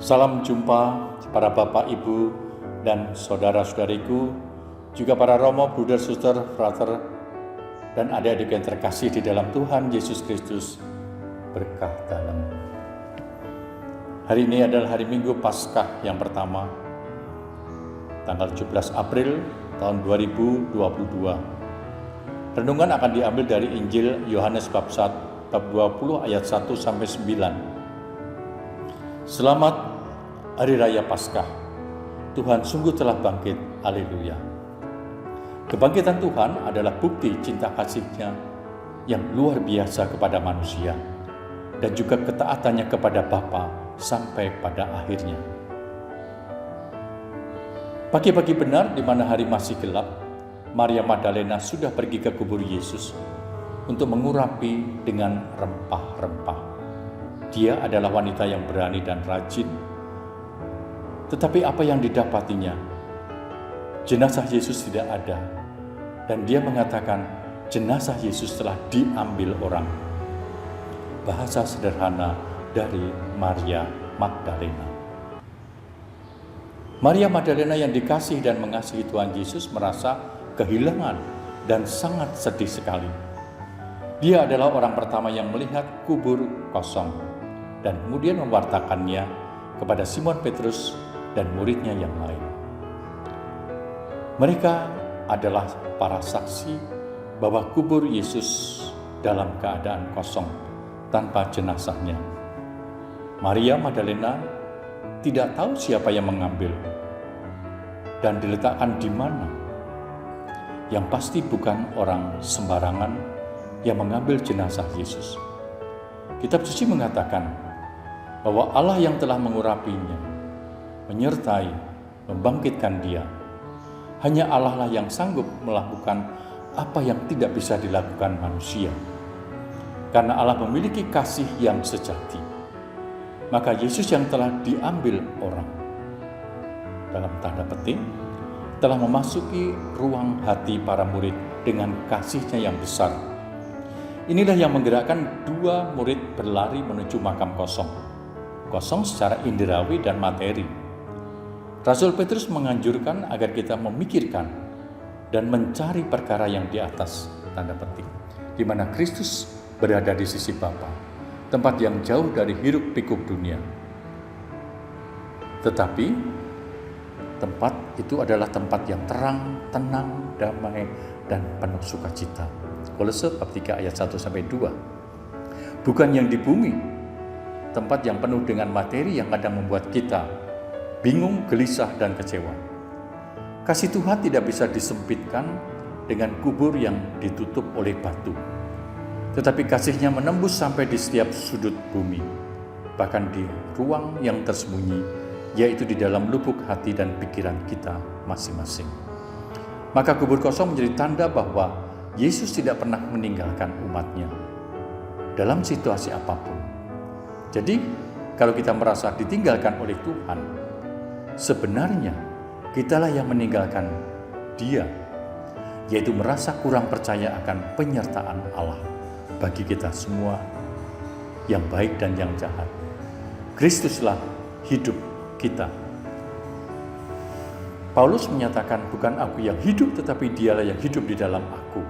Salam jumpa para Bapak, Ibu, dan saudara-saudariku, juga para romo, bruder, suster, frater, dan adik-adik yang terkasih di dalam Tuhan Yesus Kristus. Berkah dalam. Hari ini adalah hari Minggu Paskah yang pertama, tanggal 17 April tahun 2022. Renungan akan diambil dari Injil Yohanes bab 20 ayat 1 sampai 9. Selamat Hari Raya Paskah. Tuhan sungguh telah bangkit. Haleluya. Kebangkitan Tuhan adalah bukti cinta kasih-Nya yang luar biasa kepada manusia dan juga ketaatannya kepada Bapa sampai pada akhirnya. Pagi-pagi benar di mana hari masih gelap, Maria Magdalena sudah pergi ke kubur Yesus untuk mengurapi dengan rempah-rempah. Dia adalah wanita yang berani dan rajin. Tetapi apa yang didapatinya? Jenazah Yesus tidak ada. Dan dia mengatakan jenazah Yesus telah diambil orang. Bahasa sederhana dari Maria Magdalena. Maria Magdalena yang dikasihi dan mengasihi Tuhan Yesus merasa kehilangan dan sangat sedih sekali. Dia adalah orang pertama yang melihat kubur kosong dan kemudian mewartakannya kepada Simon Petrus dan muridnya yang lain. Mereka adalah para saksi bahwa kubur Yesus dalam keadaan kosong tanpa jenazahnya. Maria Magdalena tidak tahu siapa yang mengambil dan diletakkan di mana. Yang pasti bukan orang sembarangan yang mengambil jenazah Yesus. Kitab suci mengatakan bahwa Allah yang telah mengurapinya, menyertai, membangkitkan dia. Hanya Allah lah yang sanggup melakukan apa yang tidak bisa dilakukan manusia. Karena Allah memiliki kasih yang sejati. Maka Yesus yang telah diambil orang, dalam tanda petik, telah memasuki ruang hati para murid dengan kasih-Nya yang besar. Inilah yang menggerakkan dua murid berlari menuju makam kosong. Kosong secara inderawi dan materi. Rasul Petrus menganjurkan agar kita memikirkan dan mencari perkara yang di atas, tanda petik, di mana Kristus berada di sisi Bapa, tempat yang jauh dari hiruk pikuk dunia. Tetapi tempat itu adalah tempat yang terang, tenang, damai, dan penuh sukacita. Kolose bab 3 ayat 1 sampai 2. Bukan yang di bumi, tempat yang penuh dengan materi yang kadang membuat kita bingung, gelisah, dan kecewa. Kasih Tuhan tidak bisa disempitkan dengan kubur yang ditutup oleh batu. Tetapi kasih-Nya menembus sampai di setiap sudut bumi, bahkan di ruang yang tersembunyi, yaitu di dalam lubuk hati dan pikiran kita masing-masing. Maka kubur kosong menjadi tanda bahwa Yesus tidak pernah meninggalkan umat-Nya dalam situasi apapun. Jadi, kalau kita merasa ditinggalkan oleh Tuhan, sebenarnya kitalah yang meninggalkan Dia, yaitu merasa kurang percaya akan penyertaan Allah bagi kita semua, yang baik dan yang jahat. Kristuslah hidup kita. Paulus menyatakan, bukan aku yang hidup, tetapi Dialah yang hidup di dalam aku.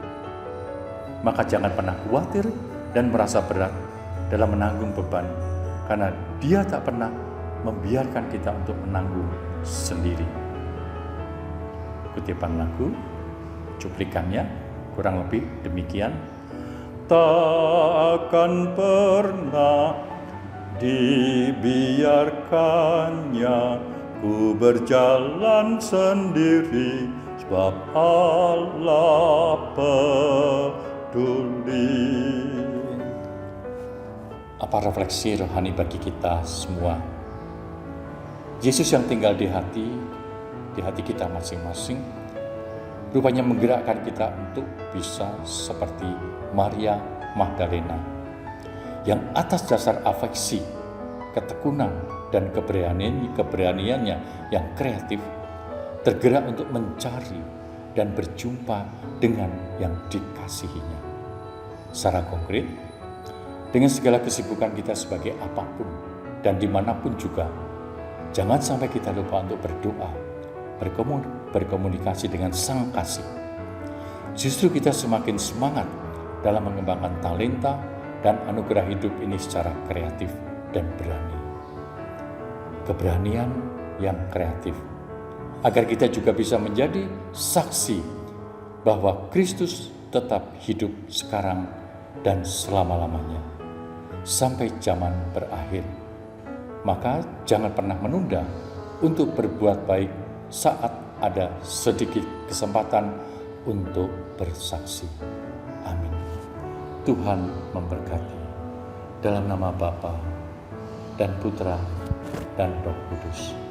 Maka jangan pernah khawatir dan merasa berat dalam menanggung beban, karena Dia tak pernah membiarkan kita untuk menanggung sendiri. Kutipan lagu, cuplikannya kurang lebih demikian. Takkan pernah dibiarkannya ku berjalan sendiri, sebab Allah peduli. Apa refleksi rohani bagi kita semua? Yesus yang tinggal di hati kita masing-masing, rupanya menggerakkan kita untuk bisa seperti Maria Magdalena, yang atas dasar afeksi, ketekunan, dan keberaniannya yang kreatif, tergerak untuk mencari dan berjumpa dengan yang dikasihinya. Secara konkret, dengan segala kesibukan kita sebagai apapun dan dimanapun juga, Jangan sampai kita lupa untuk berdoa, berkomunikasi dengan Sang Kasih. Justru kita semakin semangat dalam mengembangkan talenta dan anugerah hidup ini secara kreatif dan berani. Keberanian yang kreatif, agar kita juga bisa menjadi saksi bahwa Kristus tetap hidup sekarang dan selama-lamanya, sampai zaman berakhir. Maka jangan pernah menunda untuk berbuat baik saat ada sedikit kesempatan untuk bersaksi. Amin. Tuhan memberkati. Dalam nama Bapa dan Putra dan Roh Kudus.